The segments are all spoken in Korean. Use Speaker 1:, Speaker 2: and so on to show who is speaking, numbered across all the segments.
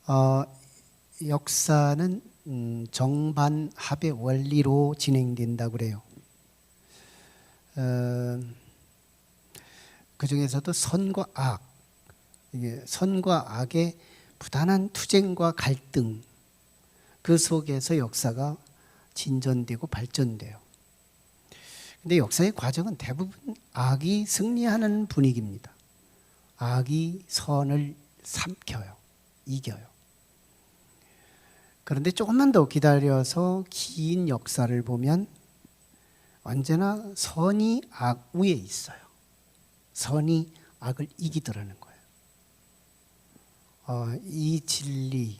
Speaker 1: 어, 역사는 정반합의 원리로 진행된다고 그래요. 그 중에서도 선과 악, 이게 선과 악의 부단한 투쟁과 갈등, 그 속에서 역사가 진전되고 발전돼요. 근데 역사의 과정은 대부분 악이 승리하는 분위기입니다. 악이 선을 삼켜요. 이겨요. 그런데 조금만 더 기다려서 긴 역사를 보면 언제나 선이 악 위에 있어요. 선이 악을 이기더라는 거예요. 이 진리,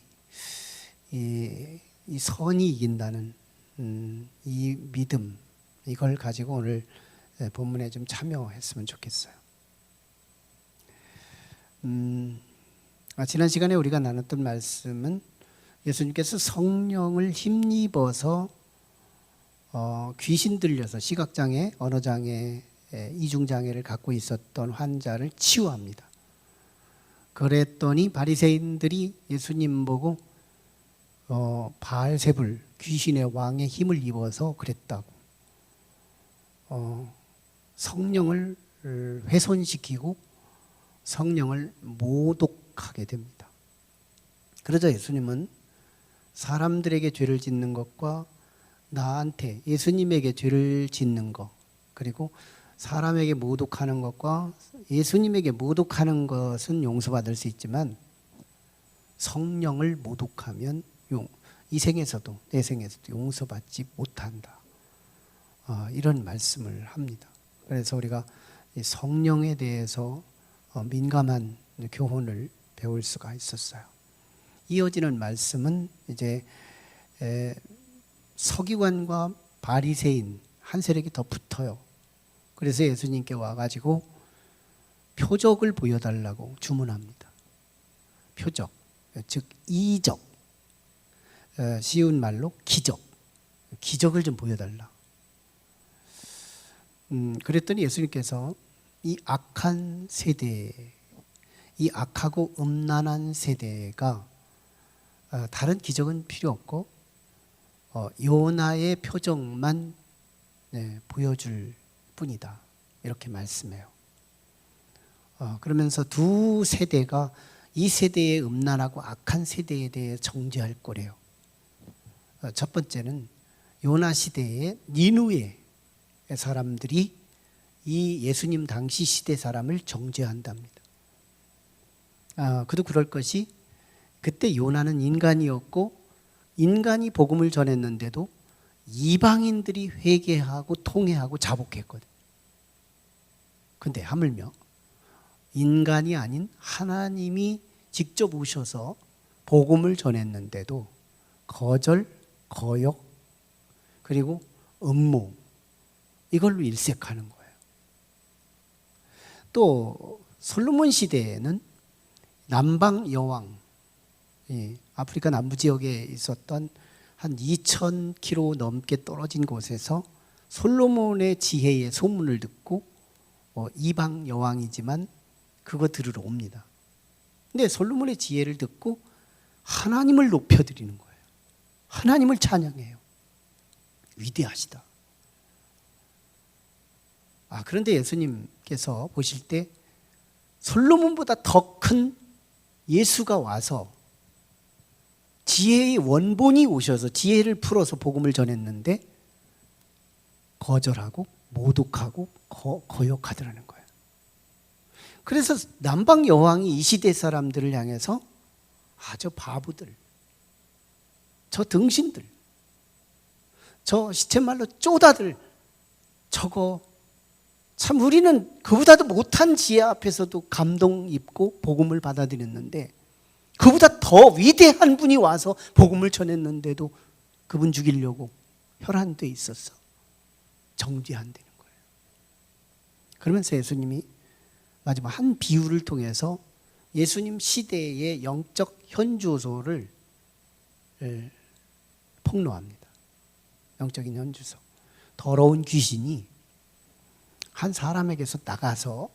Speaker 1: 이 선이 이긴다는 이 믿음, 이걸 가지고 오늘 본문에 좀 참여했으면 좋겠어요. 지난 시간에 우리가 나눴던 말씀은 예수님께서 성령을 힘입어서 귀신 들려서 시각장애, 언어장애, 이중장애를 갖고 있었던 환자를 치유합니다. 그랬더니 바리새인들이 예수님 보고 바알세불, 귀신의 왕의 힘을 입어서 그랬다고 성령을 훼손시키고 성령을 모독하게 됩니다. 그러자 예수님은 사람들에게 죄를 짓는 것과 나한테 예수님에게 죄를 짓는 것, 그리고 사람에게 모독하는 것과 예수님에게 모독하는 것은 용서받을 수 있지만 성령을 모독하면 이 생에서도 내 생에서도 용서받지 못한다. 이런 말씀을 합니다. 그래서 우리가 성령에 대해서 민감한 교훈을 배울 수가 있었어요. 이어지는 말씀은 이제 서기관과 바리새인 한 세력이 더 붙어요. 그래서 예수님께 와가지고 표적을 보여달라고 주문합니다. 표적, 즉 이적, 쉬운 말로 기적, 기적을 좀 보여달라. 그랬더니 예수님께서 이 악한 세대, 이 악하고 음란한 세대가 다른 기적은 필요 없고 요나의 표적만 보여줄 뿐이다. 이렇게 말씀해요. 그러면서 두 세대가 이 세대의 음란하고 악한 세대에 대해 정죄할 거래요. 첫 번째는 요나 시대의 니누의 사람들이 이 예수님 당시 시대 사람을 정죄한답니다. 그도 그럴 것이 그때 요나는 인간이었고 인간이 복음을 전했는데도 이방인들이 회개하고 통회하고 자복했거든. 근데 하물며 인간이 아닌 하나님이 직접 오셔서 복음을 전했는데도 거절, 거역, 그리고 음모, 이걸로 일색하는 거예요. 또 솔로몬 시대에는 남방 여왕, 아프리카 남부 지역에 있었던 한 2,000km 넘게 떨어진 곳에서 솔로몬의 지혜의 소문을 듣고 이방 여왕이지만 그거 들으러 옵니다. 근데 솔로몬의 지혜를 듣고 하나님을 높여드리는 거예요. 하나님을 찬양해요. 위대하시다. 그런데 예수님께서 보실 때 솔로몬보다 더 큰 예수가 와서 지혜의 원본이 오셔서 지혜를 풀어서 복음을 전했는데 거절하고 모독하고 거역하더라는 거예요. 그래서 남방 여왕이 이 시대 사람들을 향해서 저 바보들, 저 등신들, 저 시쳇말로 쪼다들, 저거 참 우리는 그보다도 못한 지혜 앞에서도 감동 입고 복음을 받아들였는데 그보다 더 위대한 분이 와서 복음을 전했는데도 그분 죽이려고 혈안돼 있었어. 정죄 안 되는 거예요. 그러면서 예수님이 마지막 한 비유를 통해서 예수님 시대의 영적 현주소를 폭로합니다. 영적인 현주소. 더러운 귀신이 한 사람에게서 나가서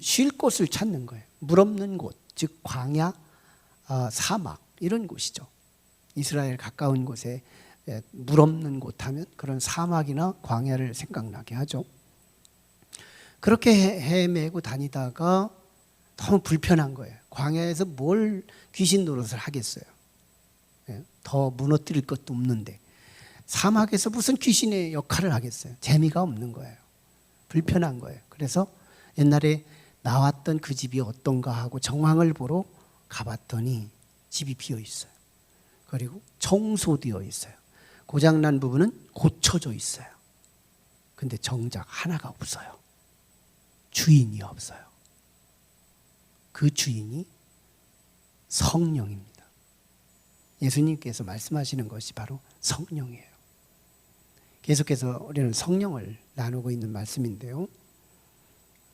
Speaker 1: 쉴 곳을 찾는 거예요. 물 없는 곳, 즉 광야, 사막 이런 곳이죠. 이스라엘 가까운 곳에 물 없는 곳 하면 그런 사막이나 광야를 생각나게 하죠. 그렇게 헤매고 다니다가 너무 불편한 거예요. 광야에서 뭘 귀신 노릇을 하겠어요. 더 무너뜨릴 것도 없는데 사막에서 무슨 귀신의 역할을 하겠어요. 재미가 없는 거예요. 불편한 거예요. 그래서 옛날에 나왔던 그 집이 어떤가 하고 정황을 보러 가봤더니 집이 비어 있어요. 그리고 청소되어 있어요. 고장난 부분은 고쳐져 있어요. 근데 정작 하나가 없어요. 주인이 없어요. 그 주인이 성령입니다. 예수님께서 말씀하시는 것이 바로 성령이에요. 계속해서 우리는 성령을 나누고 있는 말씀인데요.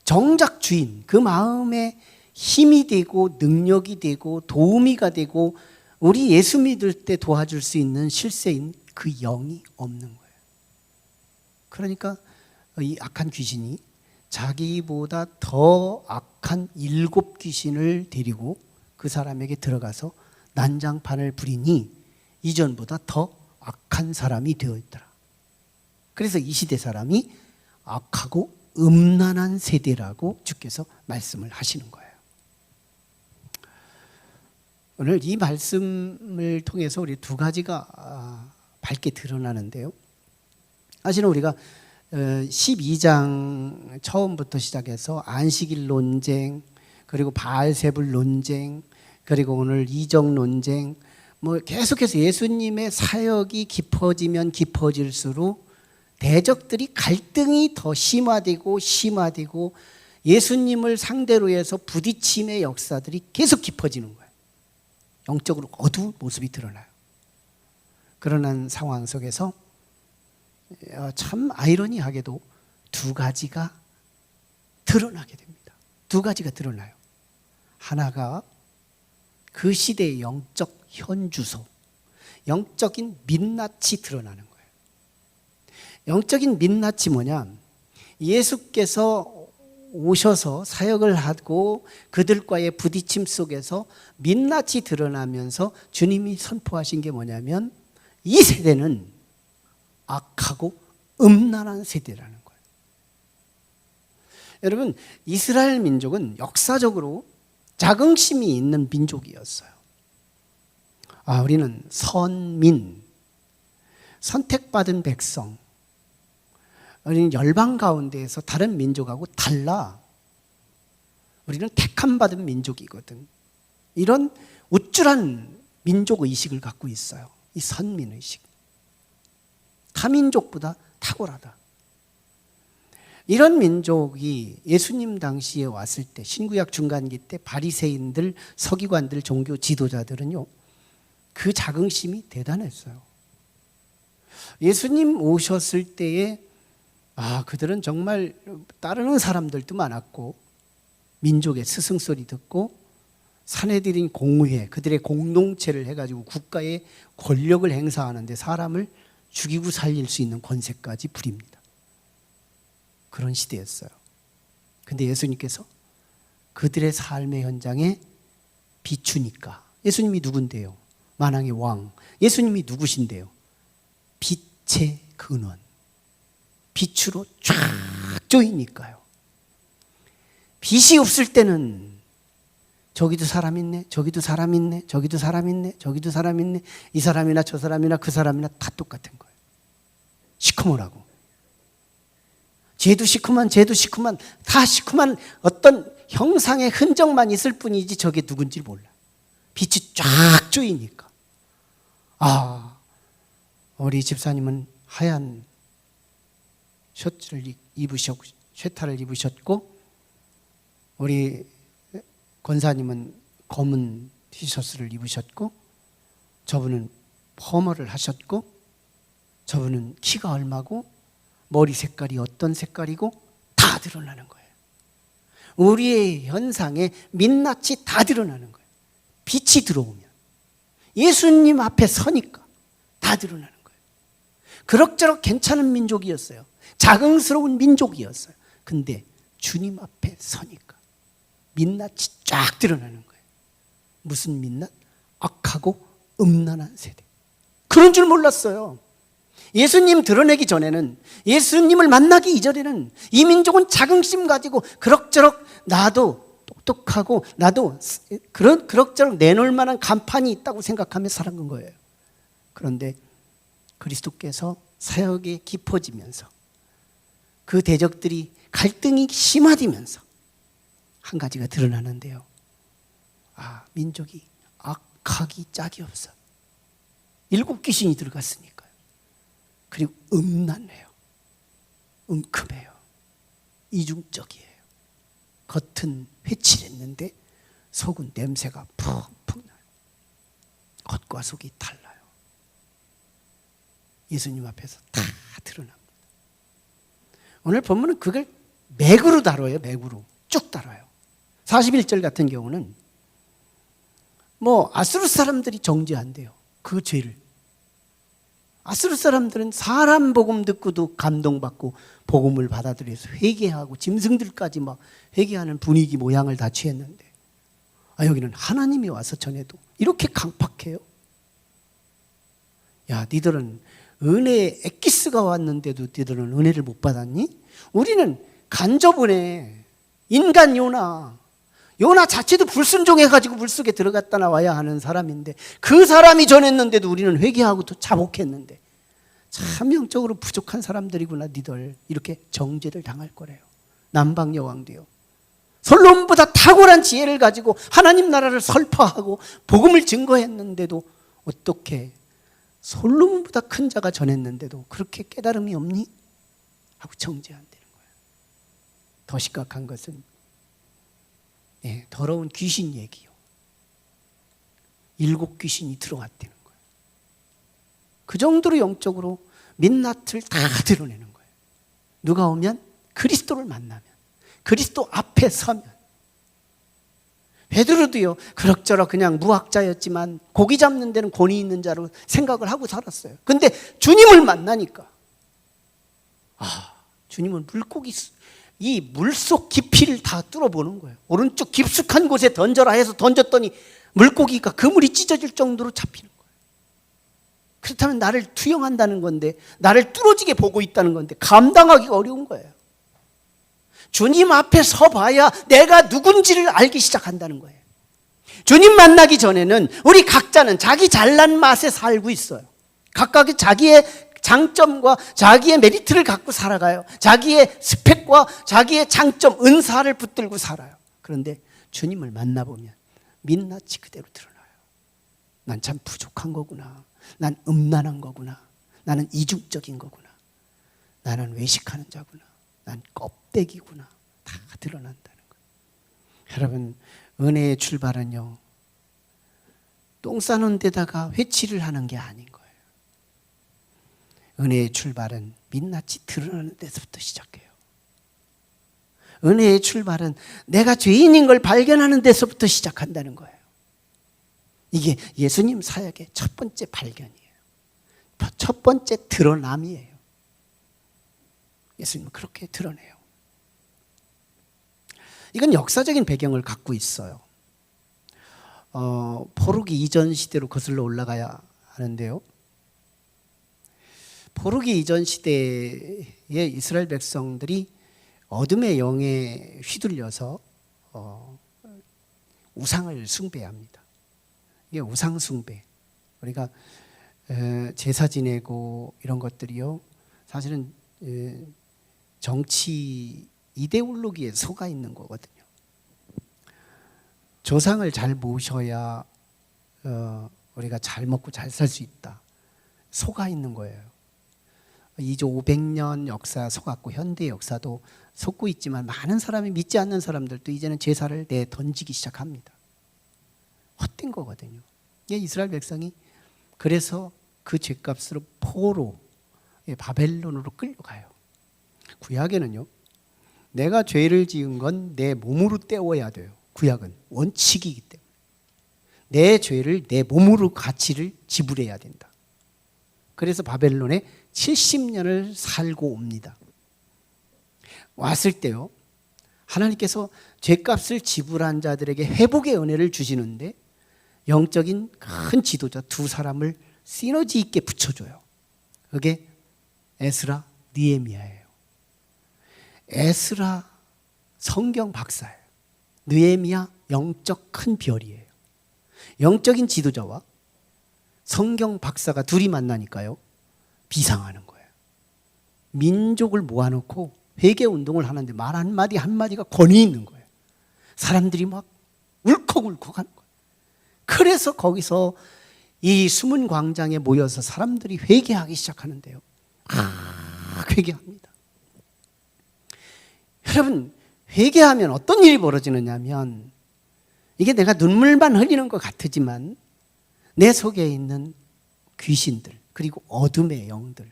Speaker 1: 정작 주인, 그 마음에 힘이 되고 능력이 되고 도우미가 되고 우리 예수 믿을 때 도와줄 수 있는 실세인 그 영이 없는 거예요. 그러니까 이 악한 귀신이 자기보다 더 악한 7 귀신을 데리고 그 사람에게 들어가서 난장판을 부리니 이전보다 더 악한 사람이 되어 있더라. 그래서 이 시대 사람이 악하고 음란한 세대라고 주께서 말씀을 하시는 거예요. 오늘 이 말씀을 통해서 우리 2가지가 밝게 드러나는데요. 사실은 우리가 12장 처음부터 시작해서 안식일 논쟁, 그리고 바알세불 논쟁, 그리고 오늘 이적 논쟁, 뭐 계속해서 예수님의 사역이 깊어지면 깊어질수록 대적들이 갈등이 더 심화되고 예수님을 상대로 해서 부딪힘의 역사들이 계속 깊어지는 거예요. 영적으로 어두운 모습이 드러나요. 그러는 상황 속에서 참 아이러니하게도 2가지가 드러나게 됩니다. 2가지가 드러나요. 하나가 그 시대의 영적 현주소, 영적인 민낯이 드러나는 거예요. 영적인 민낯이 뭐냐? 예수께서 오셔서 사역을 하고 그들과의 부딪힘 속에서 민낯이 드러나면서 주님이 선포하신 게 뭐냐면 이 세대는 악하고 음란한 세대라는 거예요. 여러분, 이스라엘 민족은 역사적으로 자긍심이 있는 민족이었어요. 우리는 선민, 선택받은 백성, 우리는 열방 가운데에서 다른 민족하고 달라. 우리는 택함받은 민족이거든. 이런 우쭐한 민족의식을 갖고 있어요. 이 선민의식. 타민족보다 탁월하다. 이런 민족이 예수님 당시에 왔을 때, 신구약 중간기 때 바리새인들, 서기관들, 종교 지도자들은요, 그 자긍심이 대단했어요. 예수님 오셨을 때에 그들은 정말 따르는 사람들도 많았고 민족의 스승소리 듣고 사내들인 공회, 그들의 공동체를 해가지고 국가의 권력을 행사하는데 사람을 죽이고 살릴 수 있는 권세까지 부립니다. 그런 시대였어요. 근데 예수님께서 그들의 삶의 현장에 비추니까, 예수님이 누군데요? 만왕의 왕. 예수님이 누구신데요? 빛의 근원. 빛으로 쫙 조이니까요. 빛이 없을 때는 저기도 사람 있네, 저기도 사람 있네, 저기도 사람 있네, 저기도 사람 있네, 이 사람이나 저 사람이나 그 사람이나 다 똑같은 거예요. 시커먼하고. 쟤도 시커먼, 쟤도 시커먼, 다 시커먼 어떤 형상의 흔적만 있을 뿐이지 저게 누군지 몰라. 빛이 쫙 조이니까. 우리 집사님은 하얀 셔츠를 입으셨고, 쇠타를 입으셨고, 우리 권사님은 검은 티셔츠를 입으셨고, 저분은 퍼머를 하셨고, 저분은 키가 얼마고, 머리 색깔이 어떤 색깔이고 다 드러나는 거예요. 우리의 현상에 민낯이 다 드러나는 거예요. 빛이 들어오면 예수님 앞에 서니까 다 드러나는 거예요. 그럭저럭 괜찮은 민족이었어요. 자긍스러운 민족이었어요. 근데 주님 앞에 서니까 민낯이 쫙 드러나는 거예요. 무슨 민낯? 악하고 음란한 세대. 그런 줄 몰랐어요. 예수님 드러내기 전에는, 예수님을 만나기 이전에는 이 민족은 자긍심 가지고 그럭저럭 나도 똑똑하고 나도 그럭저럭 내놓을 만한 간판이 있다고 생각하며 살아간 거예요. 그런데 그리스도께서 사역에 깊어지면서 그 대적들이 갈등이 심화되면서 한 가지가 드러나는데요. 민족이 악하기 짝이 없어. 7 귀신이 들어갔으니까요. 그리고 음란해요. 음큼해요. 이중적이에요. 겉은 회칠했는데 속은 냄새가 푹푹 나요. 겉과 속이 달라요. 예수님 앞에서 다 드러납니다. 오늘 본문은 그걸 맥으로 다뤄요. 맥으로 쭉 다뤄요. 41절 같은 경우는 아수르 사람들이 정죄한대요. 그 죄를. 아수르 사람들은 사람 복음 듣고도 감동받고 복음을 받아들여서 회개하고 짐승들까지 막 회개하는 분위기 모양을 다 취했는데, 여기는 하나님이 와서 전해도 이렇게 강팍해요. 야, 니들은 은혜의 엑기스가 왔는데도 니들은 은혜를 못 받았니? 우리는 간접은혜, 인간 요나 자체도 불순종해가지고 물속에 들어갔다 나와야 하는 사람인데, 그 사람이 전했는데도 우리는 회개하고 또 자복했는데, 참 영적으로 부족한 사람들이구나 니들. 이렇게 정죄를 당할 거래요. 남방 여왕도요. 솔로몬보다 탁월한 지혜를 가지고 하나님 나라를 설파하고 복음을 증거했는데도 어떻게 솔로몬보다 큰 자가 전했는데도 그렇게 깨달음이 없니? 하고 정죄한다는 거예요. 더 심각한 것은 더러운 귀신 얘기요. 7 귀신이 들어왔다는 거예요. 그 정도로 영적으로 민낯을 다 드러내는 거예요. 누가 오면? 그리스도를 만나면, 그리스도 앞에 서면. 베드로도요, 그럭저럭 그냥 무학자였지만 고기 잡는 데는 권위 있는 자로 생각을 하고 살았어요. 근데 주님을 만나니까 주님은 이 물속 깊이를 다 뚫어보는 거예요. 오른쪽 깊숙한 곳에 던져라 해서 던졌더니 물고기가 그물이 찢어질 정도로 잡히는 거예요. 그렇다면 나를 투영한다는 건데, 나를 뚫어지게 보고 있다는 건데 감당하기가 어려운 거예요. 주님 앞에 서봐야 내가 누군지를 알기 시작한다는 거예요. 주님 만나기 전에는 우리 각자는 자기 잘난 맛에 살고 있어요. 각각의 자기의 장점과 자기의 메리트를 갖고 살아가요. 자기의 스펙과 자기의 장점, 은사를 붙들고 살아요. 그런데 주님을 만나보면 민낯이 그대로 드러나요. 난 참 부족한 거구나. 난 음란한 거구나. 나는 이중적인 거구나. 나는 외식하는 자구나. 난 껍데기구나. 다 드러난다는 거예요. 여러분, 은혜의 출발은요, 똥 싸는 데다가 회치를 하는 게 아닌 거예요. 은혜의 출발은 민낯이 드러나는 데서부터 시작해요. 은혜의 출발은 내가 죄인인 걸 발견하는 데서부터 시작한다는 거예요. 이게 예수님 사역의 첫 번째 발견이에요. 첫 번째 드러남이에요. 예수님은 그렇게 드러내요. 이건 역사적인 배경을 갖고 있어요. 포르기 이전 시대로 거슬러 올라가야 하는데요. 포르기 이전 시대에 이스라엘 백성들이 어둠의 영에 휘둘려서 우상을 숭배합니다. 이게 우상 숭배. 우리가 제사 지내고 이런 것들이요, 사실은 정치 이데올로기에 속아 있는 거거든요. 조상을 잘 모셔야 우리가 잘 먹고 잘 살 수 있다. 속아 있는 거예요. 2조 500년 역사 속았고 현대 역사도 속고 있지만 많은 사람이 믿지 않는 사람들도 이제는 제사를 던지기 시작합니다. 헛된 거거든요. 이스라엘 백성이 그래서 그 죄값으로 포로 바벨론으로 끌려가요. 구약에는요, 내가 죄를 지은 건 내 몸으로 때워야 돼요. 구약은 원칙이기 때문에 내 죄를 내 몸으로 가치를 지불해야 된다. 그래서 바벨론에 70년을 살고 옵니다. 왔을 때요, 하나님께서 죄값을 지불한 자들에게 회복의 은혜를 주시는데 영적인 큰 지도자 두 사람을 시너지 있게 붙여줘요. 그게 에스라, 느헤미야예요. 에스라 성경 박사예요. 느헤미야 영적 큰 별이에요. 영적인 지도자와 성경 박사가 둘이 만나니까요, 비상하는 거예요. 민족을 모아놓고 회개 운동을 하는데 말 한마디 한마디가 권위 있는 거예요. 사람들이 막 울컥울컥 하는 거예요. 그래서 거기서 이 숨은 광장에 모여서 사람들이 회개하기 시작하는데요, 회개합니다. 여러분, 회개하면 어떤 일이 벌어지느냐면, 이게 내가 눈물만 흘리는 것 같지만 내 속에 있는 귀신들, 그리고 어둠의 영들,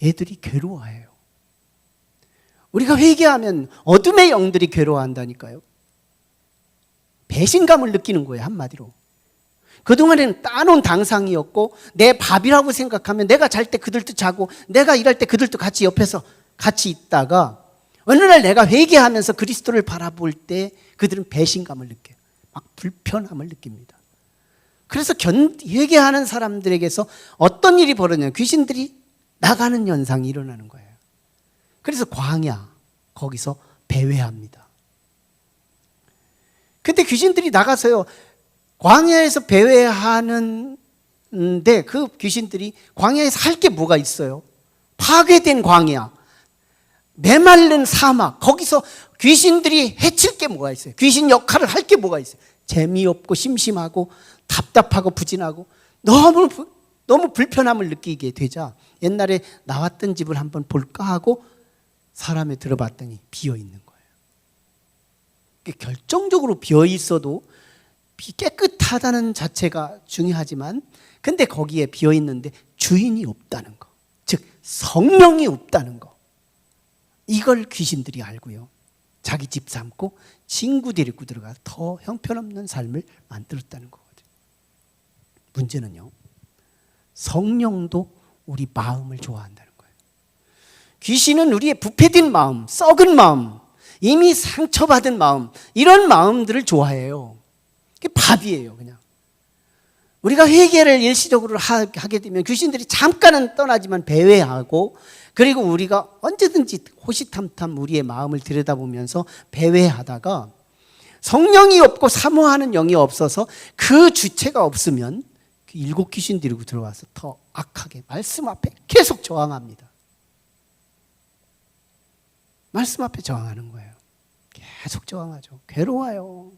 Speaker 1: 애들이 괴로워해요. 우리가 회개하면 어둠의 영들이 괴로워한다니까요. 배신감을 느끼는 거예요, 한마디로. 그동안에는 따놓은 당상이었고 내 밥이라고 생각하면 내가 잘 때 그들도 자고 내가 일할 때 그들도 같이 옆에서 같이 있다가 어느 날 내가 회개하면서 그리스도를 바라볼 때 그들은 배신감을 느껴요. 막 불편함을 느낍니다. 그래서 회개하는 사람들에게서 어떤 일이 벌어지냐면 귀신들이 나가는 현상이 일어나는 거예요. 그래서 광야, 거기서 배회합니다. 근데 귀신들이 나가서요, 광야에서 배회하는데 그 귀신들이 광야에서 할 게 뭐가 있어요? 파괴된 광야, 메마른 사막, 거기서 귀신들이 해칠 게 뭐가 있어요? 귀신 역할을 할 게 뭐가 있어요? 재미없고 심심하고 답답하고 부진하고 너무 불편함을 느끼게 되자 옛날에 나왔던 집을 한번 볼까 하고 사람에 들어봤더니 비어 있는 거예요. 결정적으로 비어 있어도 깨끗하다는 자체가 중요하지만, 근데 거기에 비어 있는데 주인이 없다는 거, 즉 성령이 없다는 거, 이걸 귀신들이 알고요, 자기 집 삼고 친구 데리고 들어가 더 형편없는 삶을 만들었다는 거거든요. 문제는요, 성령도 우리 마음을 좋아한다는 거예요. 귀신은 우리의 부패된 마음, 썩은 마음, 이미 상처받은 마음, 이런 마음들을 좋아해요. 그게 밥이에요, 그냥. 우리가 회개를 일시적으로 하게 되면 귀신들이 잠깐은 떠나지만 배회하고, 그리고 우리가 언제든지 호시탐탐 우리의 마음을 들여다보면서 배회하다가 성령이 없고 사모하는 영이 없어서 그 주체가 없으면 그 일곱 귀신 데리고 들어와서 더 악하게 말씀 앞에 계속 저항합니다. 말씀 앞에 저항하는 거예요. 계속 저항하죠. 괴로워요.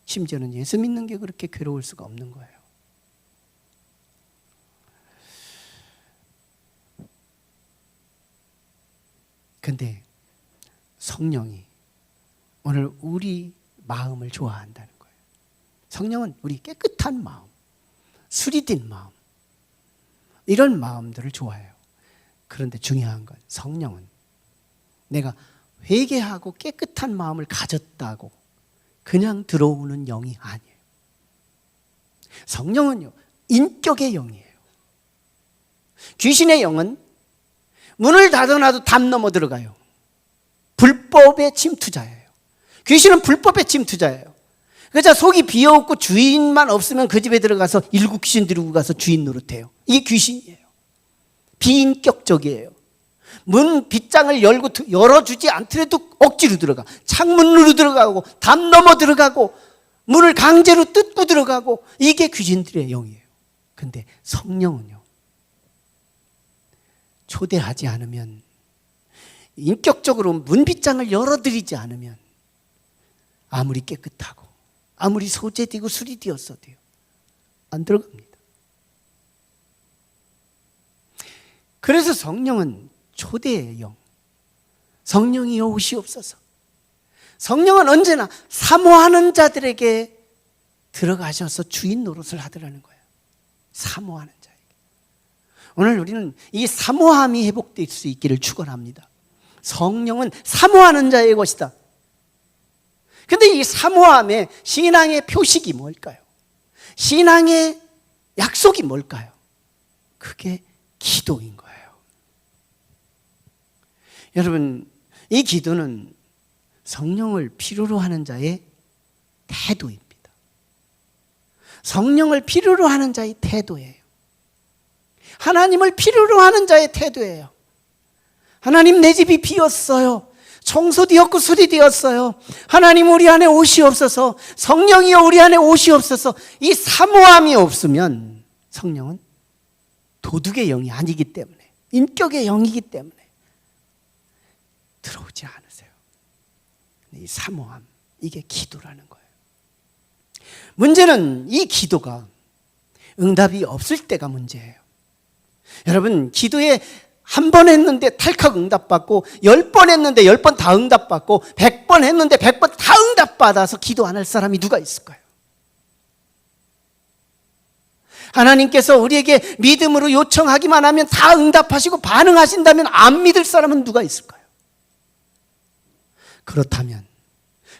Speaker 1: 심지어는 예수 믿는 게 그렇게 괴로울 수가 없는 거예요. 근데 성령이 오늘 우리 마음을 좋아한다는 거예요. 성령은 우리 깨끗한 마음, 수리된 마음, 이런 마음들을 좋아해요. 그런데 중요한 건 성령은 내가 회개하고 깨끗한 마음을 가졌다고 그냥 들어오는 영이 아니에요. 성령은요, 인격의 영이에요. 귀신의 영은 문을 닫아놔도 담 넘어 들어가요. 불법의 침투자예요. 귀신은 불법의 침투자예요. 그래서 속이 비어있고 주인만 없으면 그 집에 들어가서 일곱 귀신 들고 가서 주인 노릇해요. 이게 귀신이에요. 비인격적이에요. 문 빗장을 열어주지 않더라도 억지로 들어가, 창문으로 들어가고 담 넘어 들어가고 문을 강제로 뜯고 들어가고, 이게 귀신들의 영이에요. 근데 성령은요, 초대하지 않으면, 인격적으로 문빗장을 열어드리지 않으면 아무리 깨끗하고 아무리 소재되고 수리되었어도요, 안 들어갑니다. 그래서 성령은 초대의 영, 성령이 오시옵소서. 성령은 언제나 사모하는 자들에게 들어가셔서 주인 노릇을 하더라는 거예요. 사모하는 자에게. 오늘 우리는 이 사모함이 회복될 수 있기를 축원합니다. 성령은 사모하는 자의 것이다. 근데 이 사모함의 신앙의 표식이 뭘까요? 신앙의 약속이 뭘까요? 그게 기도인 거예요. 여러분, 이 기도는 성령을 필요로 하는 자의 태도입니다. 성령을 필요로 하는 자의 태도예요. 하나님을 필요로 하는 자의 태도예요. 하나님, 내 집이 비었어요. 청소되었고 수리되었어요. 하나님, 우리 안에 오시옵소서. 성령이여, 우리 안에 오시옵소서. 이 사모함이 없으면 성령은 도둑의 영이 아니기 때문에, 인격의 영이기 때문에 들어오지 않으세요. 이 사모함, 이게 기도라는 거예요. 문제는 이 기도가 응답이 없을 때가 문제예요. 여러분, 기도에 한 번 했는데 탈칵 응답받고, 10번 했는데 10번 다 응답받고, 100번 했는데 100번 다 응답받아서 기도 안 할 사람이 누가 있을까요? 하나님께서 우리에게 믿음으로 요청하기만 하면 다 응답하시고 반응하신다면 안 믿을 사람은 누가 있을까요? 그렇다면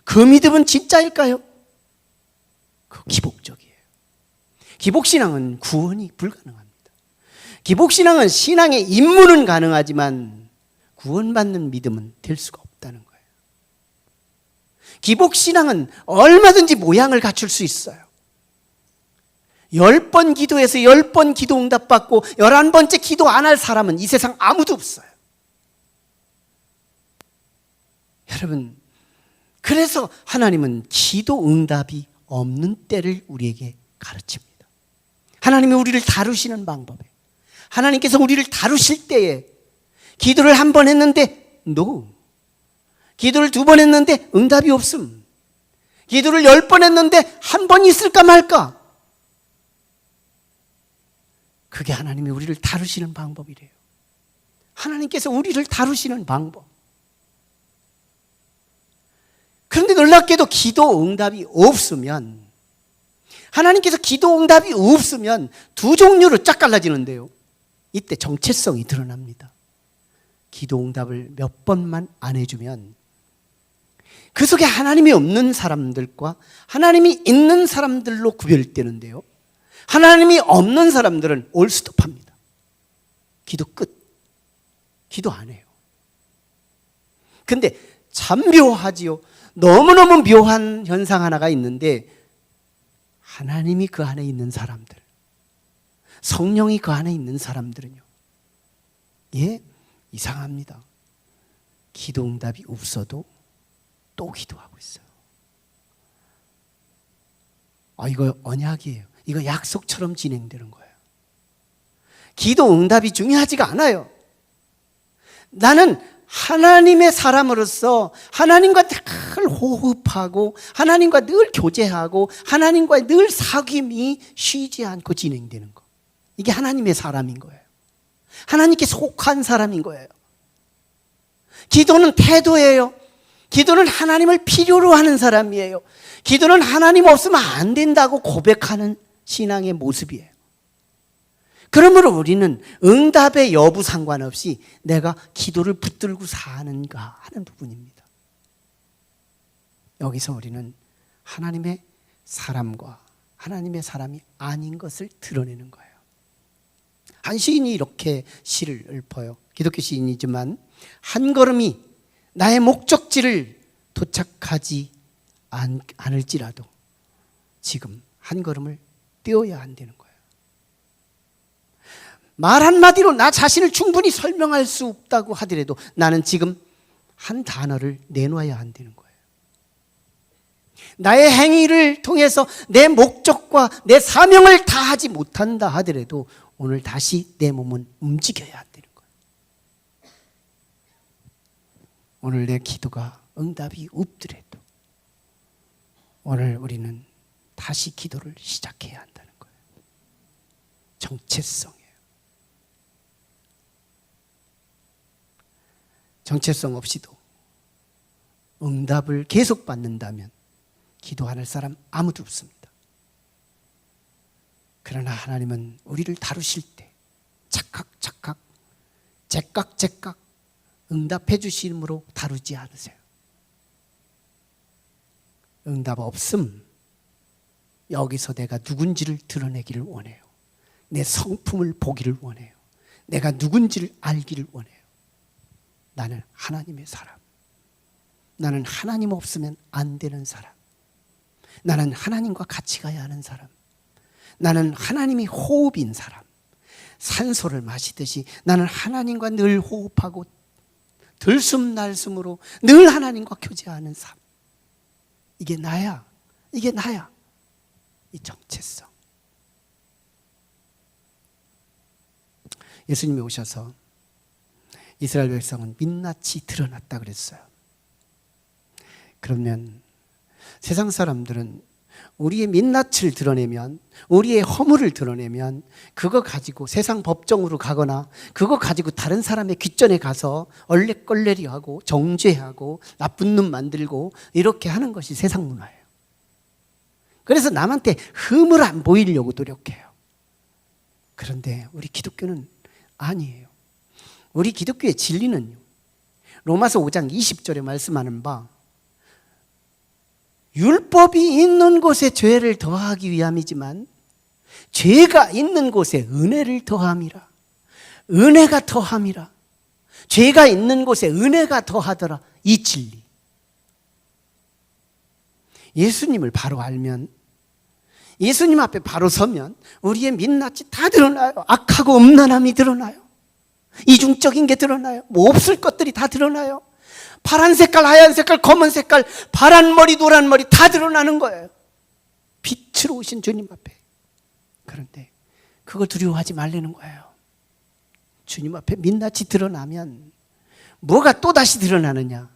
Speaker 1: 그 믿음은 진짜일까요? 그 기복적이에요. 기복신앙은 구원이 불가능합니다. 기복신앙은 신앙의 입문은 가능하지만 구원받는 믿음은 될 수가 없다는 거예요. 기복신앙은 얼마든지 모양을 갖출 수 있어요. 10번 기도해서 10번 기도 응답받고 11번째 기도 안 할 사람은 이 세상 아무도 없어요. 여러분, 그래서 하나님은 기도 응답이 없는 때를 우리에게 가르칩니다. 하나님이 우리를 다루시는 방법에, 하나님께서 우리를 다루실 때에 기도를 한 번 했는데 NO, 기도를 2번 했는데 응답이 없음, 기도를 10번 했는데 한 번 있을까 말까, 그게 하나님이 우리를 다루시는 방법이래요. 하나님께서 우리를 다루시는 방법. 그런데 놀랍게도 기도 응답이 없으면, 하나님께서 기도 응답이 없으면 두 종류로 쫙 갈라지는데요, 이때 정체성이 드러납니다. 기도 응답을 몇 번만 안 해주면 그 속에 하나님이 없는 사람들과 하나님이 있는 사람들로 구별되는데요, 하나님이 없는 사람들은 올스톱합니다. 기도 끝. 기도 안 해요. 근데 참 묘하지요. 너무너무 묘한 현상 하나가 있는데, 하나님이 그 안에 있는 사람들, 성령이 그 안에 있는 사람들은요, 예, 이상합니다. 기도 응답이 없어도 또 기도하고 있어요. 이거 언약이에요. 이거 약속처럼 진행되는 거예요. 기도 응답이 중요하지가 않아요. 나는 하나님의 사람으로서 하나님과 늘 호흡하고 하나님과 늘 교제하고 하나님과 늘 사귐이 쉬지 않고 진행되는 거, 이게 하나님의 사람인 거예요. 하나님께 속한 사람인 거예요. 기도는 태도예요. 기도는 하나님을 필요로 하는 사람이에요. 기도는 하나님 없으면 안 된다고 고백하는 신앙의 모습이에요. 그러므로 우리는 응답의 여부 상관없이 내가 기도를 붙들고 사는가 하는 부분입니다. 여기서 우리는 하나님의 사람과 하나님의 사람이 아닌 것을 드러내는 거예요. 한 시인이 이렇게 시를 읊어요. 기독교 시인이지만, 한 걸음이 나의 목적지를 도착하지 않을지라도 지금 한 걸음을 떼어야 한다는 거예요. 말 한마디로 나 자신을 충분히 설명할 수 없다고 하더라도 나는 지금 한 단어를 내놔야 한다는 거예요. 나의 행위를 통해서 내 목적과 내 사명을 다하지 못한다 하더라도 오늘 다시 내 몸은 움직여야 한다는 거예요. 오늘 내 기도가 응답이 없더라도 오늘 우리는 다시 기도를 시작해야 한다는 거예요. 정체성이에요. 정체성 없이도 응답을 계속 받는다면 기도하는 사람 아무도 없습니다. 그러나 하나님은 우리를 다루실 때 착각, 제깍 응답해 주심으로 다루지 않으세요. 응답 없음, 여기서 내가 누군지를 드러내기를 원해요. 내 성품을 보기를 원해요. 내가 누군지를 알기를 원해요. 나는 하나님의 사람, 나는 하나님 없으면 안 되는 사람, 나는 하나님과 같이 가야 하는 사람, 나는 하나님이 호흡인 사람, 산소를 마시듯이 나는 하나님과 늘 호흡하고 들숨날숨으로 늘 하나님과 교제하는 삶. 이게 나야. 이게 나야. 이 정체성. 예수님이 오셔서 이스라엘 백성은 민낯이 드러났다 그랬어요. 그러면 세상 사람들은 우리의 민낯을 드러내면, 우리의 허물을 드러내면 그거 가지고 세상 법정으로 가거나 그거 가지고 다른 사람의 귓전에 가서 얼레껄레리하고 정죄하고 나쁜 놈 만들고 이렇게 하는 것이 세상 문화예요. 그래서 남한테 흠을 안 보이려고 노력해요. 그런데 우리 기독교는 아니에요. 우리 기독교의 진리는요, 로마서 5장 20절에 말씀하는 바 율법이 있는 곳에 죄를 더하기 위함이지만 죄가 있는 곳에 은혜를 더함이라. 은혜가 더함이라. 죄가 있는 곳에 은혜가 더하더라. 이 진리. 예수님을 바로 알면, 예수님 앞에 바로 서면 우리의 민낯이 다 드러나요. 악하고 음란함이 드러나요. 이중적인 게 드러나요. 뭐 없을 것들이 다 드러나요. 파란 색깔, 하얀 색깔, 검은 색깔, 파란 머리, 노란 머리 다 드러나는 거예요. 빛으로 오신 주님 앞에. 그런데 그걸 두려워하지 말라는 거예요. 주님 앞에 민낯이 드러나면 뭐가 또다시 드러나느냐?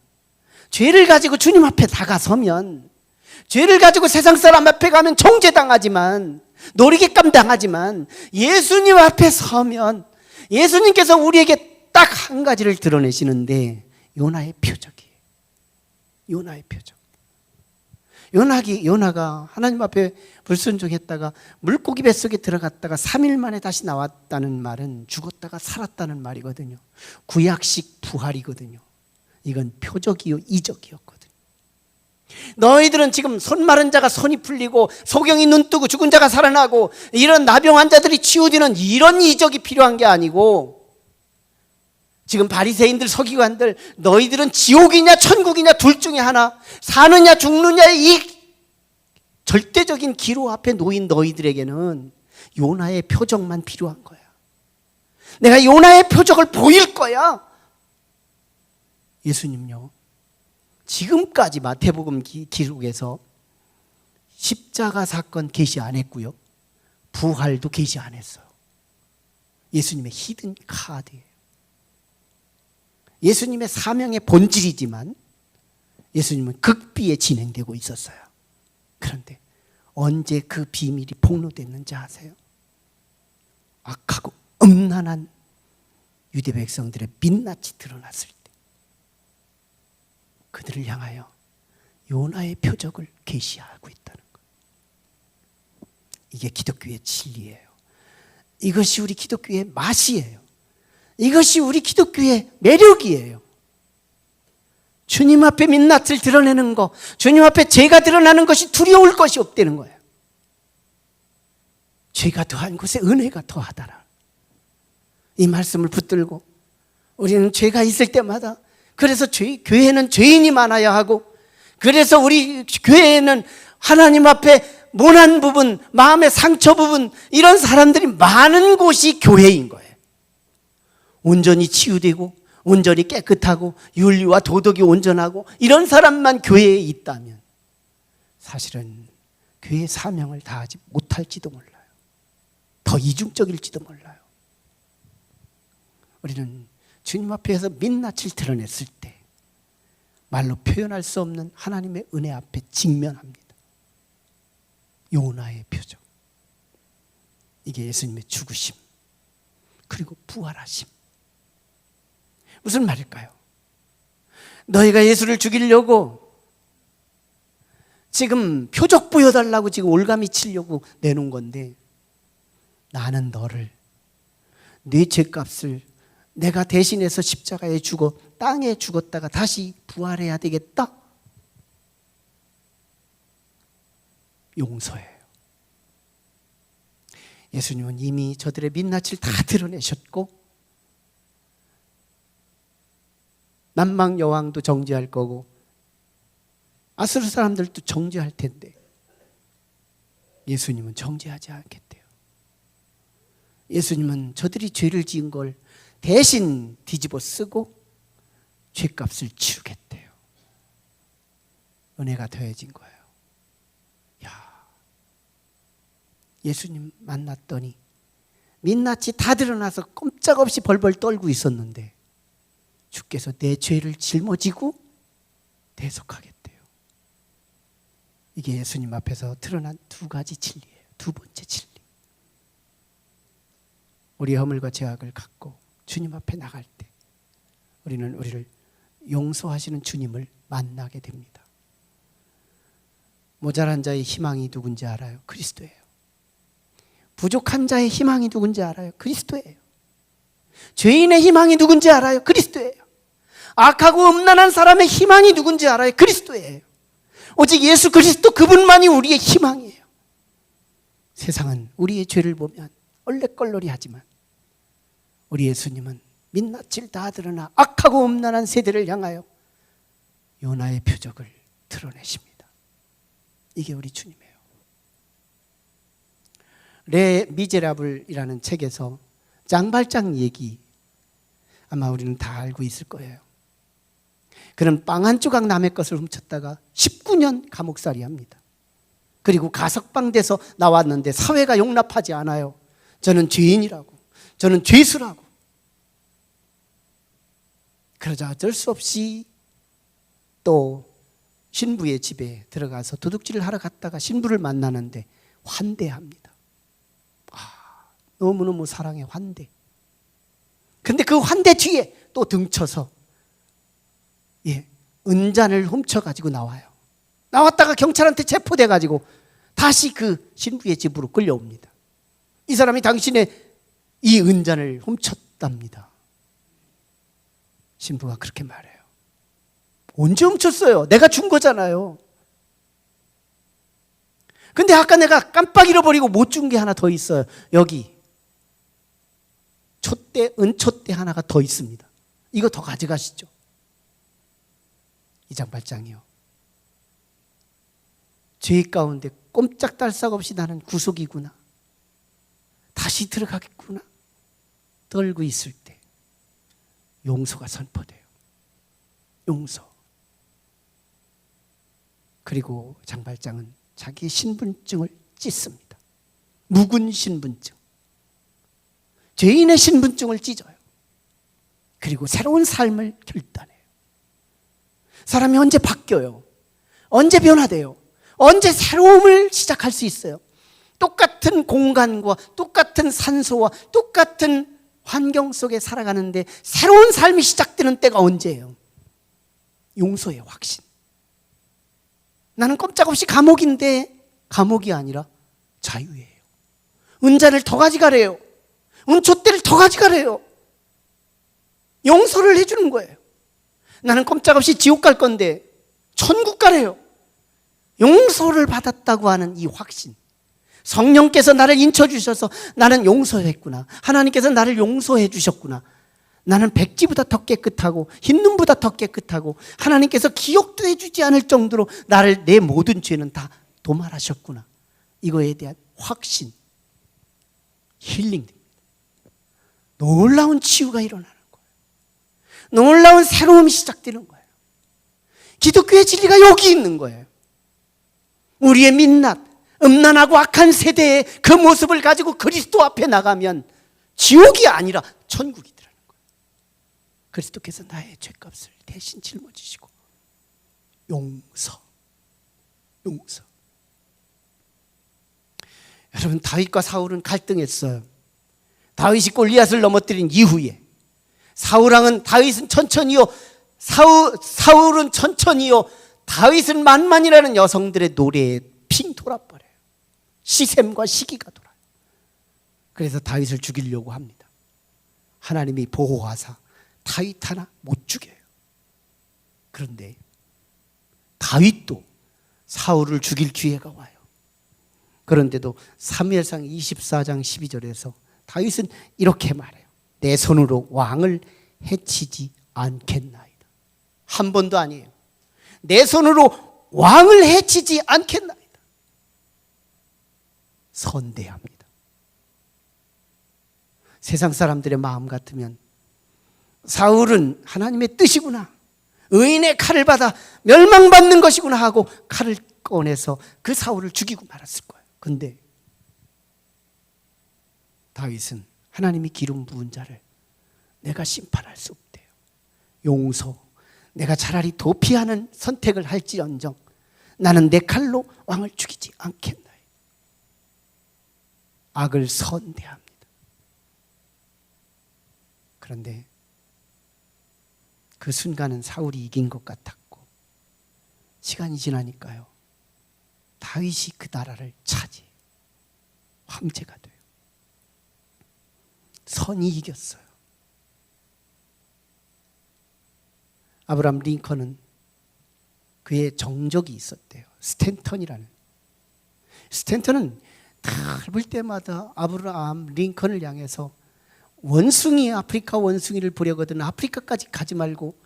Speaker 1: 죄를 가지고 주님 앞에 다가서면, 죄를 가지고 세상 사람 앞에 가면 정죄당하지만, 놀이객감 당하지만, 예수님 앞에 서면 예수님께서 우리에게 딱 한 가지를 드러내시는데, 요나의 표적이에요. 요나의 표적. 요나가 하나님 앞에 불순종했다가 물고기 뱃속에 들어갔다가 3일 만에 다시 나왔다는 말은 죽었다가 살았다는 말이거든요. 구약식 부활이거든요. 이건 표적이요 이적이었거든요. 너희들은 지금 손 마른 자가 손이 풀리고 소경이 눈 뜨고 죽은 자가 살아나고 이런 나병 환자들이 치유되는 이런 이적이 필요한 게 아니고, 지금 바리새인들, 서기관들, 너희들은 지옥이냐 천국이냐 둘 중에 하나, 사느냐 죽느냐의 이 절대적인 기로 앞에 놓인 너희들에게는 요나의 표적만 필요한 거야. 내가 요나의 표적을 보일 거야. 예수님요, 지금까지 마태복음 기록에서 십자가 사건 계시 안 했고요, 부활도 계시 안 했어요. 예수님의 히든 카드예요. 예수님의 사명의 본질이지만 예수님은 극비에 진행되고 있었어요. 그런데 언제 그 비밀이 폭로됐는지 아세요? 악하고 음란한 유대 백성들의 민낯이 드러났을 때 그들을 향하여 요나의 표적을 계시하고 있다는 거예요. 이게 기독교의 진리예요. 이것이 우리 기독교의 맛이에요. 이것이 우리 기독교의 매력이에요. 주님 앞에 민낯을 드러내는 거, 주님 앞에 죄가 드러나는 것이 두려울 것이 없다는 거예요. 죄가 더한 곳에 은혜가 더하더라. 이 말씀을 붙들고 우리는 죄가 있을 때마다, 그래서 교회는 죄인이 많아야 하고, 그래서 우리 교회에는 하나님 앞에 모난 부분, 마음의 상처 부분, 이런 사람들이 많은 곳이 교회인 거예요. 온전히 치유되고 온전히 깨끗하고 윤리와 도덕이 온전하고 이런 사람만 교회에 있다면 사실은 교회의 사명을 다하지 못할지도 몰라요. 더 이중적일지도 몰라요. 우리는 주님 앞에서 민낯을 드러냈을 때 말로 표현할 수 없는 하나님의 은혜 앞에 직면합니다. 요나의 표적. 이게 예수님의 죽으심 그리고 부활하심. 무슨 말일까요? 너희가 예수를 죽이려고 지금 표적 보여달라고 지금 올가미 치려고 내놓은 건데, 나는 너를, 네 죄값을 내가 대신해서 십자가에 죽어 땅에 죽었다가 다시 부활해야 되겠다. 용서해요. 예수님은 이미 저들의 민낯을 다 드러내셨고 남방 여왕도 정죄할 거고 아수르 사람들도 정죄할 텐데 예수님은 정죄하지 않겠대요. 예수님은 저들이 죄를 지은 걸 대신 뒤집어 쓰고 죄값을 치르겠대요. 은혜가 더해진 거예요. 야, 예수님 만났더니 민낯이 다 드러나서 꼼짝없이 벌벌 떨고 있었는데 주께서 내 죄를 짊어지고 대속하겠대요. 이게 예수님 앞에서 드러난 두 가지 진리예요. 두 번째 진리. 우리 허물과 죄악을 갖고 주님 앞에 나갈 때 우리는 우리를 용서하시는 주님을 만나게 됩니다. 모자란 자의 희망이 누군지 알아요? 그리스도예요. 부족한 자의 희망이 누군지 알아요? 그리스도예요. 죄인의 희망이 누군지 알아요? 그리스도예요. 악하고 음란한 사람의 희망이 누군지 알아요? 그리스도예요. 오직 예수 그리스도 그분만이 우리의 희망이에요. 세상은 우리의 죄를 보면 얼레껄러리 하지만 우리 예수님은 민낯을 다 드러나 악하고 음란한 세대를 향하여 요나의 표적을 드러내십니다. 이게 우리 주님이에요. 레 미제라블이라는 책에서 장발장 얘기 아마 우리는 다 알고 있을 거예요. 그는 빵 한 조각 남의 것을 훔쳤다가 19년 감옥살이 합니다. 그리고 가석방돼서 나왔는데 사회가 용납하지 않아요. 저는 죄인이라고, 저는 죄수라고. 그러자 어쩔 수 없이 또 신부의 집에 들어가서 도둑질을 하러 갔다가 신부를 만나는데 환대합니다. 너무너무 사랑해, 환대. 근데 그 환대 뒤에 또 등쳐서 은잔을 훔쳐가지고 나와요. 나왔다가 경찰한테 체포돼가지고 다시 그 신부의 집으로 끌려옵니다. 이 사람이 당신의 이 은잔을 훔쳤답니다. 신부가 그렇게 말해요. 언제 훔쳤어요? 내가 준 거잖아요. 근데 아까 내가 깜빡 잃어버리고 못 준 게 하나 더 있어요. 여기 은촛대 하나가 더 있습니다. 이거 더 가져가시죠. 이 장발장이요. 죄 가운데 꼼짝달싹 없이 나는 구속이구나. 다시 들어가겠구나. 떨고 있을 때 용서가 선포돼요. 용서. 그리고 장발장은 자기의 신분증을 찢습니다. 묵은 신분증. 죄인의 신분증을 찢어요. 그리고 새로운 삶을 결단해요. 사람이 언제 바뀌어요? 언제 변화돼요? 언제 새로움을 시작할 수 있어요? 똑같은 공간과 똑같은 산소와 똑같은 환경 속에 살아가는데 새로운 삶이 시작되는 때가 언제예요? 용서의 확신. 나는 꼼짝없이 감옥인데 감옥이 아니라 자유예요. 은자를 더 가져가래요. 은촛대를 더 가져가래요. 용서를 해주는 거예요. 나는 꼼짝없이 지옥 갈 건데 천국 가래요. 용서를 받았다고 하는 이 확신. 성령께서 나를 인쳐주셔서 나는 용서했구나. 하나님께서 나를 용서해 주셨구나. 나는 백지보다 더 깨끗하고 흰 눈보다 더 깨끗하고 하나님께서 기억도 해주지 않을 정도로 나를 내 모든 죄는 다 도말하셨구나. 이거에 대한 확신, 힐링. 놀라운 치유가 일어나는 거예요. 놀라운 새로움이 시작되는 거예요. 기독교의 진리가 여기 있는 거예요. 우리의 민낯, 음란하고 악한 세대의 그 모습을 가지고 그리스도 앞에 나가면 지옥이 아니라 천국이더라는 거예요. 그리스도께서 나의 죄값을 대신 짊어지시고 용서. 여러분, 다윗과 사울은 갈등했어요. 다윗이 골리앗을 넘어뜨린 이후에 사울왕은 다윗은 천천히요, 사울은 천천히요, 다윗은 만만이라는 여성들의 노래에 핑 돌아버려요. 시샘과 시기가 돌아요. 그래서 다윗을 죽이려고 합니다. 하나님이 보호하사 다윗 하나 못 죽여요. 그런데 다윗도 사울을 죽일 기회가 와요. 그런데도 사무엘상 24장 12절에서 다윗은 이렇게 말해요. 내 손으로 왕을 해치지 않겠나이다. 한 번도 아니에요. 내 손으로 왕을 해치지 않겠나이다. 선대합니다. 세상 사람들의 마음 같으면 사울은 하나님의 뜻이구나, 의인의 칼을 받아 멸망받는 것이구나 하고 칼을 꺼내서 그 사울을 죽이고 말았을 거예요. 근데 다윗은 하나님이 기름 부은 자를 내가 심판할 수 없대요. 용서, 내가 차라리 도피하는 선택을 할지언정 나는 내 칼로 왕을 죽이지 않겠나요. 악을 선대합니다. 그런데 그 순간은 사울이 이긴 것 같았고 시간이 지나니까요, 다윗이 그 나라를 차지해 황제가 돼요. 선이 이겼어요. 아브라함 링컨은 그의 정적이 있었대요. 스탠턴이라는. 스탠턴은 볼 때마다 아브라함 링컨을 향해서 원숭이, 아프리카 원숭이를 보려거든 아프리카까지 가지 말고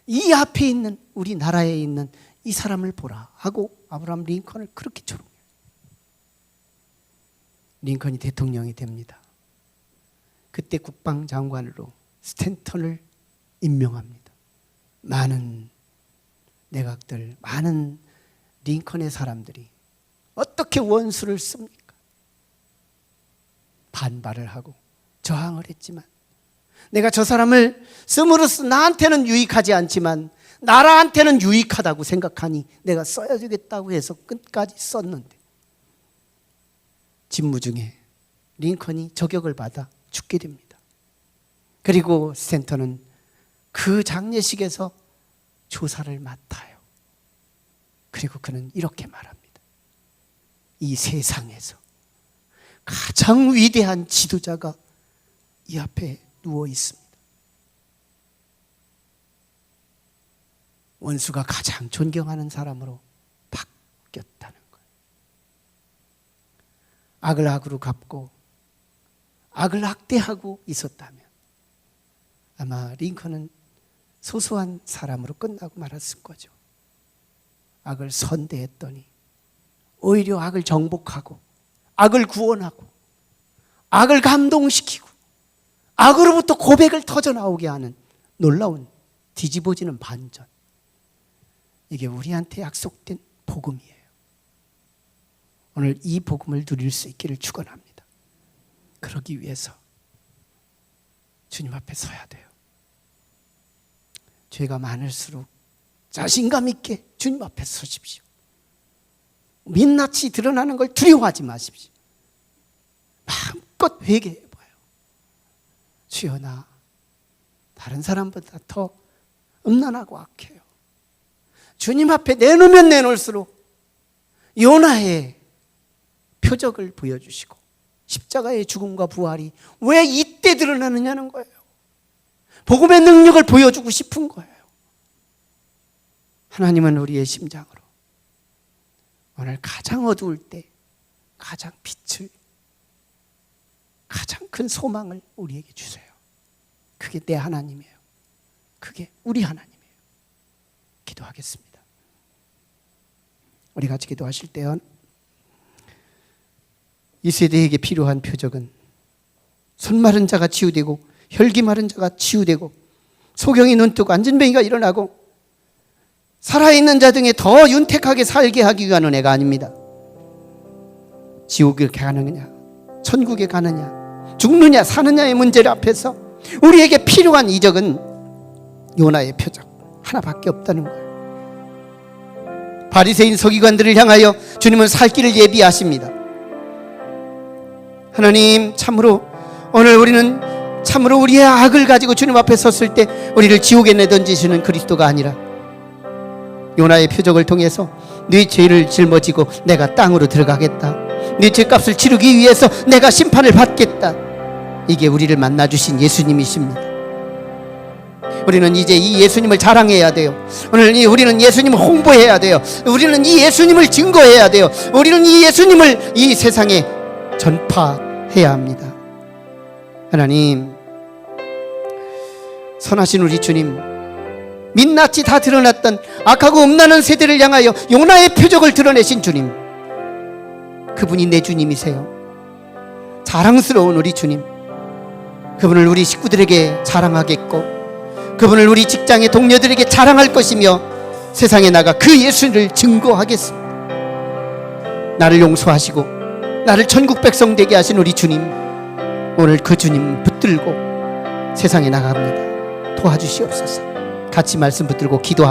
Speaker 1: 이 앞에 있는 우리나라에 있는 이 사람을 보라 하고 아브라함 링컨을 그렇게 조롱해요. 링컨이 대통령이 됩니다. 그때 국방장관으로 스탠턴을 임명합니다. 많은 내각들, 많은 링컨의 사람들이 어떻게 원수를 씁니까? 반발을 하고 저항을 했지만 내가 저 사람을 씀으로써 나한테는 유익하지 않지만 나라한테는 유익하다고 생각하니 내가 써야 되겠다고 해서 끝까지 썼는데 직무 중에 링컨이 저격을 받아 죽게 됩니다. 그리고 스탠턴은 그 장례식에서 조사를 맡아요. 그리고 그는 이렇게 말합니다. 이 세상에서 가장 위대한 지도자가 이 앞에 누워 있습니다. 원수가 가장 존경하는 사람으로 바뀌었다는 거예요. 악을 악으로 갚고 악을 학대하고 있었다면 아마 링컨은 소소한 사람으로 끝나고 말았을 거죠. 악을 선대했더니 오히려 악을 정복하고 악을 구원하고 악을 감동시키고 악으로부터 고백을 터져나오게 하는 놀라운 뒤집어지는 반전. 이게 우리한테 약속된 복음이에요. 오늘 이 복음을 누릴 수 있기를 축원합니다. 그러기 위해서 주님 앞에 서야 돼요. 죄가 많을수록 자신감 있게 주님 앞에 서십시오. 민낯이 드러나는 걸 두려워하지 마십시오. 마음껏 회개해봐요. 주여, 나 다른 사람보다 더 음란하고 악해요. 주님 앞에 내놓으면 내놓을수록 요나의 표적을 보여주시고 십자가의 죽음과 부활이 왜 이때 드러나느냐는 거예요. 복음의 능력을 보여주고 싶은 거예요. 하나님은 우리의 심장으로 오늘 가장 어두울 때 가장 빛을, 가장 큰 소망을 우리에게 주세요. 그게 내 하나님이에요. 그게 우리 하나님이에요. 기도하겠습니다. 우리 같이 기도하실 때요, 이 세대에게 필요한 표적은 손 마른 자가 치유되고 혈기 마른 자가 치유되고 소경이 눈뜨고 안진뱅이가 일어나고 살아있는 자 등에 더 윤택하게 살게 하기 위한 은혜가 아닙니다. 지옥에 가느냐 천국에 가느냐 죽느냐 사느냐의 문제를 앞에서 우리에게 필요한 이적은 요나의 표적 하나밖에 없다는 거예요. 바리새인 서기관들을 향하여 주님은 살 길을 예비하십니다. 하나님, 참으로 오늘 우리는 참으로 우리의 악을 가지고 주님 앞에 섰을 때 우리를 지옥에 내던지시는 그리스도가 아니라 요나의 표적을 통해서 네 죄를 짊어지고 내가 땅으로 들어가겠다, 네 죄값을 치르기 위해서 내가 심판을 받겠다, 이게 우리를 만나주신 예수님이십니다. 우리는 이제 이 예수님을 자랑해야 돼요. 오늘 우리는 예수님을 홍보해야 돼요. 우리는 이 예수님을 증거해야 돼요. 우리는 이 예수님을 이 세상에 전파해야 합니다. 하나님, 선하신 우리 주님, 민낯이 다 드러났던 악하고 음란한 세대를 향하여 요나의 표적을 드러내신 주님, 그분이 내 주님이세요. 자랑스러운 우리 주님, 그분을 우리 식구들에게 자랑하겠고, 그분을 우리 직장의 동료들에게 자랑할 것이며, 세상에 나가 그 예수를 증거하겠습니다. 나를 용서하시고 나를 천국 백성 되게 하신 우리 주님, 오늘 그 주님 붙들고 세상에 나갑니다. 도와주시옵소서. 같이 말씀 붙들고 기도합니다.